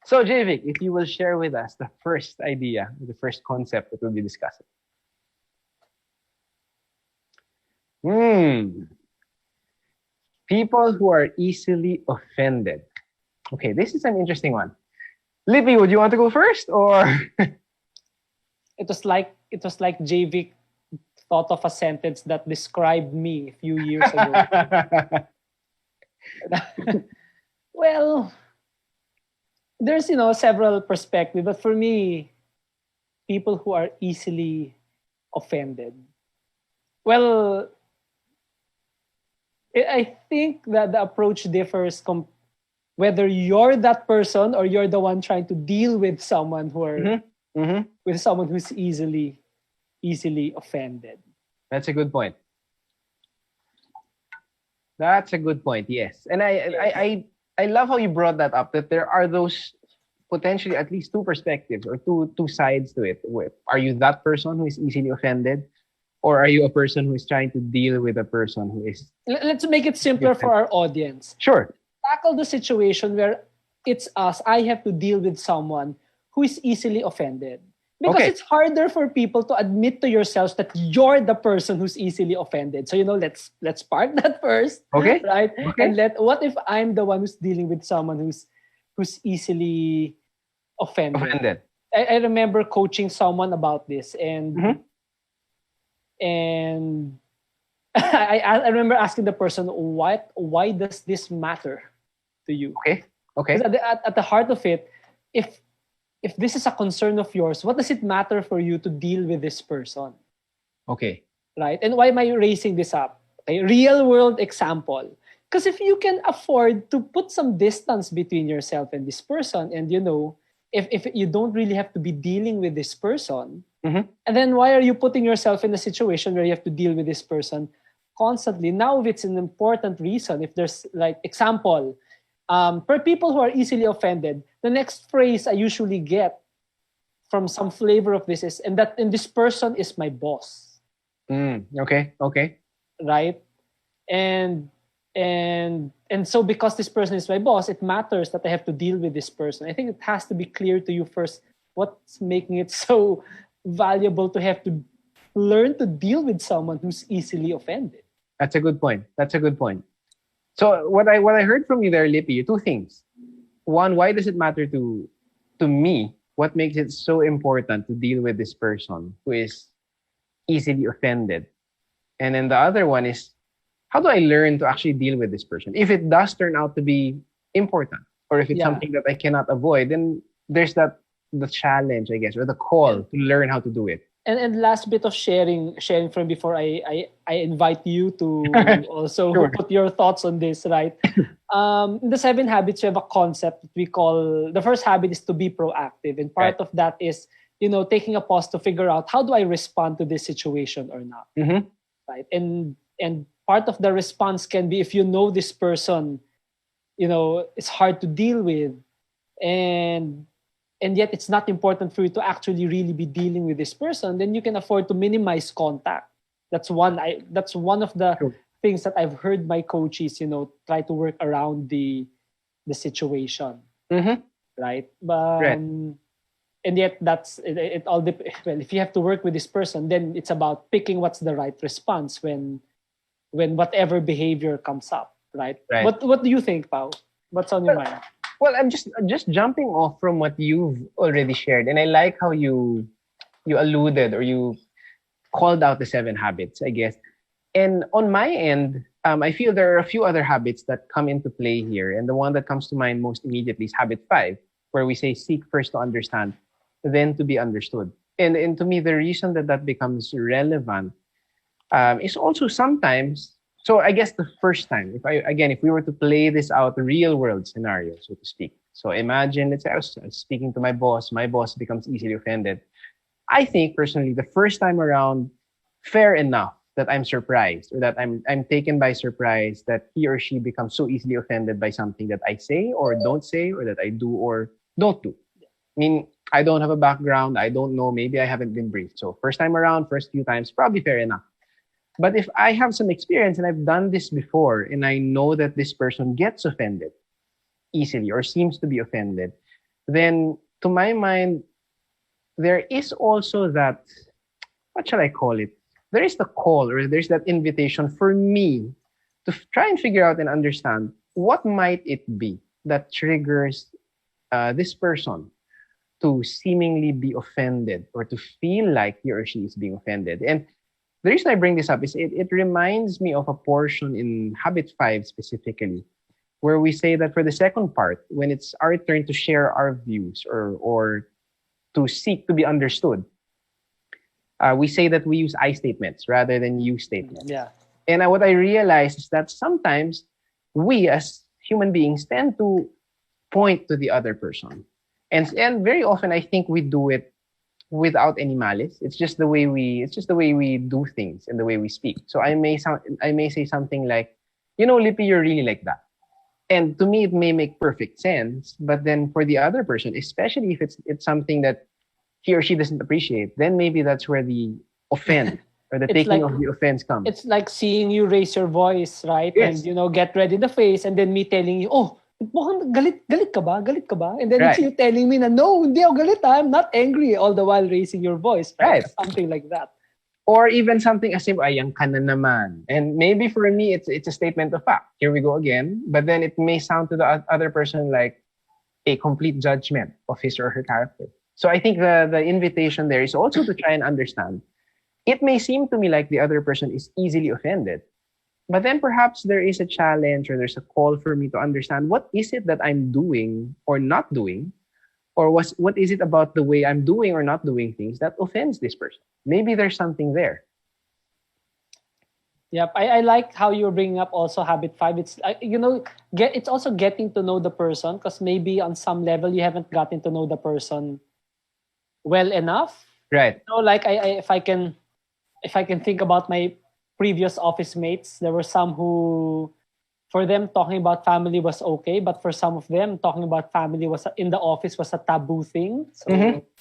So, Javik, if you will share with us the first idea, the first concept that we'll be discussing. Hmm. People who are easily offended. Okay, this is an interesting one. Lippy, would you want to go first, or it was like JV thought of a sentence that described me a few years ago. Well, there's several perspectives, but for me, people who are easily offended. Well, I think that the approach differs whether you're that person or you're the one trying to deal with someone with someone who's easily offended. That's a good point. That's a good point. Yes, and I love how you brought that up. That there are those potentially at least two perspectives or two sides to it. Are you that person who is easily offended, or are you a person who is trying to deal with a person who is? Let's make it simpler for our audience. Sure. Tackle the situation where it's us. I have to deal with someone who is easily offended. Because Okay. it's harder for people to admit to yourselves that you're the person who's easily offended. So let's park that first. Okay. Right? Okay. And what if I'm the one who's dealing with someone who's easily offended? I remember coaching someone about this, and and I remember asking the person, why does this matter to you? Okay. Okay. Because at the heart of it, if this is a concern of yours, what does it matter for you to deal with this person? Okay. Right? And why am I raising this up? A real world example. Because if you can afford to put some distance between yourself and this person, and if you don't really have to be dealing with this person, and then why are you putting yourself in a situation where you have to deal with this person constantly? Now, if it's an important reason, if there's like example, for people who are easily offended, the next phrase I usually get from some flavor of this is, and this person is my boss. Okay. Okay. Right? And so because this person is my boss, it matters that I have to deal with this person. I think it has to be clear to you first what's making it so valuable to have to learn to deal with someone who's easily offended. That's a good point. That's a good point. So what I heard from you there, Lippy, two things. One, why does it matter to me? What makes it so important to deal with this person who is easily offended? And then the other one is, how do I learn to actually deal with this person? If it does turn out to be important, or if it's something that I cannot avoid, then there's the challenge, I guess, or the call to learn how to do it. And last bit of sharing from before I invite you to also put your thoughts on this, right? In the 7 habits, we have a concept that we call, the first habit is to be proactive. And part of that is, taking a pause to figure out, how do I respond to this situation or not? Right? And part of the response can be, if you know this person, it's hard to deal with, and yet it's not important for you to actually really be dealing with this person, then you can afford to minimize contact. That's one of the things that I've heard my coaches, try to work around the situation. Right? But and yet that's it all well, if you have to work with this person, then it's about picking what's the right response when whatever behavior comes up, right? What do you think, Pao? What's on your mind? Well, I'm just jumping off from what you've already shared, and I like how you alluded or you called out the 7 habits, I guess. And on my end, I feel there are a few other habits that come into play here, and the one that comes to mind most immediately is habit 5, where we say seek first to understand, then to be understood. And to me, the reason that becomes relevant is also sometimes. So I guess the first time, if we were to play this out, real world scenario, so to speak. So imagine, let's say I was speaking to my boss becomes easily offended. I think personally, the first time around, fair enough that I'm surprised, or that I'm taken by surprise that he or she becomes so easily offended by something that I say or don't say, or that I do or don't do. I mean, I don't have a background, I don't know, maybe I haven't been briefed. So first time around, first few times, probably fair enough. But if I have some experience and I've done this before, and I know that this person gets offended easily or seems to be offended, then to my mind, there is also that, what shall I call it? There is the call, or there's that invitation for me to try and figure out and understand what might it be that triggers this person to seemingly be offended or to feel like he or she is being offended. And the reason I bring this up is it reminds me of a portion in Habit 5 specifically, where we say that for the second part, when it's our turn to share our views or to seek to be understood, we say that we use I statements rather than you statements. Yeah. And what I realize is that sometimes we as human beings tend to point to the other person. And very often I think we do it without any malice. It's just the way we do things and the way we speak. So I may say something like, Lippy, you're really like that. And to me it may make perfect sense, but then for the other person, especially if it's something that he or she doesn't appreciate, then maybe that's where the offense or the taking of the offense comes. It's like seeing you raise your voice, right? Yes. And get red in the face, and then me telling you, oh, mukhang galit ka ba? Galit ka ba? And then it's you telling me na, no, hindi ako galit, I'm not angry, all the while raising your voice, right? Something like that. Or even something as simple, ayang ka na naman. And maybe for me, it's a statement of fact. Here we go again. But then it may sound to the other person like a complete judgment of his or her character. So I think the invitation there is also to try and understand. It may seem to me like the other person is easily offended, but then perhaps there is a challenge or there's a call for me to understand what is it that I'm doing or not doing, or what is it about the way I'm doing or not doing things that offends this person. Maybe there's something there. Yep, I like how you're bringing up also Habit 5. It's it's also getting to know the person, because maybe on some level you haven't gotten to know the person well enough. Right. Like if I can think about my previous office mates, there were some who, for them, talking about family was okay, but for some of them, talking about family was in the office was a taboo thing. So